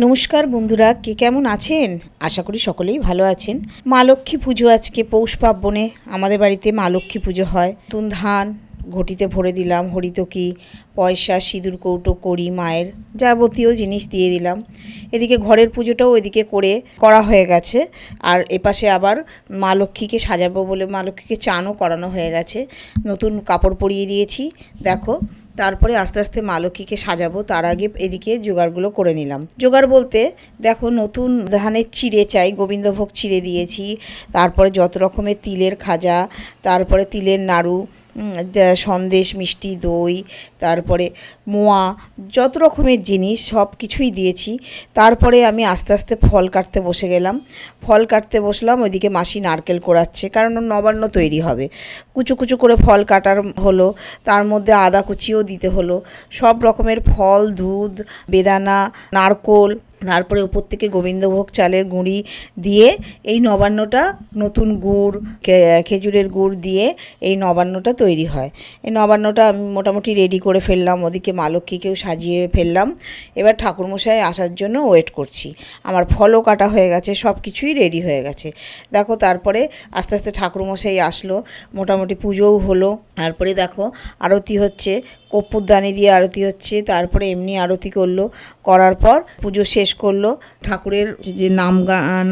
নমস্কার বন্ধুরা, কে কেমন আছেন? আশা করি সকলেই ভালো আছেন। মা লক্ষ্মী পুজো আজকে পৌষ পার্বণে আমাদের বাড়িতে মা লক্ষ্মী পুজো হয়। নতুন ধান ঘটিতে ভরে দিলাম, হরিতকি, পয়সা, সিঁদুর কৌটো, কড়ি, মায়ের যাবতীয় জিনিস দিয়ে দিলাম। এদিকে ঘরের পুজোটাও এদিকে করা হয়ে গেছে। আর এপাশে আবার মা লক্ষ্মীকে সাজাবো বলে মা লক্ষ্মীকে চানও করানো হয়ে গেছে। নতুন কাপড় পরিয়ে দিয়েছি দেখো। তারপরে আস্তে আস্তে মা লক্ষ্মীকে সাজাবো, তার আগে এদিকে জোগাড়গুলো করে নিলাম। জোগাড় বলতে দেখো, নতুন ধানের চিড়ে চাই, গোবিন্দভোগ চিড়ে দিয়েছি। তারপরে যত রকমের তিলের খাজা, তারপরে তিলের নাড়ু, সন্দেশ, মিষ্টি, দই, তারপরে মোয়া, যত রকমের জিনিস সব কিছুই দিয়েছি। তারপরে আমি আস্তে আস্তে ফল কাটতে বসে গেলাম। ফল কাটতে বসলাম, ওইদিকে মাসি নারকেল কোড়াচ্ছে, কারণ নবান্ন তৈরি হবে। কুচো কুচো করে ফল কাটার হলো, তার মধ্যে আদা কুচিও দিতে হলো। সব রকমের ফল, দুধ, বেদানা, নারকোল, তারপরে উপর থেকে গোবিন্দভোগ চালের গুঁড়ি দিয়ে এই নবান্নটা, নতুন গুড়, খেজুরের গুড় দিয়ে এই নবান্নটা তৈরি হয়। এই নবান্নটা আমি মোটামুটি রেডি করে ফেললাম, ওদিকে মা লক্ষ্মীকেও সাজিয়ে ফেললাম। এবার ঠাকুরমশাই আসার জন্য ওয়েট করছি। আমার ফলও কাটা হয়ে গেছে, সব কিছুই রেডি হয়ে গেছে দেখো। তারপরে আস্তে আস্তে ঠাকুরমশাই আসলো, মোটামুটি পুজোও হলো। তারপরে দেখো আরতি হচ্ছে, কর্পূরদানি দিয়ে আরতি হচ্ছে। তারপরে এমনি আরতি করলো, করার পর পুজো শেষ করলো। ঠাকুরের যে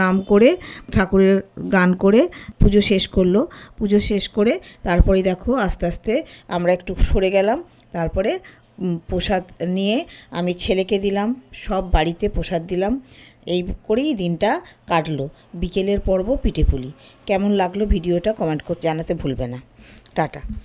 নাম করে, ঠাকুরের গান করে পুজো শেষ করলো। পুজো শেষ করে তারপরে দেখো আস্তে আস্তে আমরা একটু সরে গেলাম। তারপরে প্রসাদ নিয়ে আমি ছেলেকে দিলাম, সব বাড়িতে প্রসাদ দিলাম। এই করেই দিনটা কাটলো। বিকেলের পর্ব পিঠে পুলি। কেমন লাগলো ভিডিওটা কমেন্ট করে জানাতে ভুলবে না। টাটা।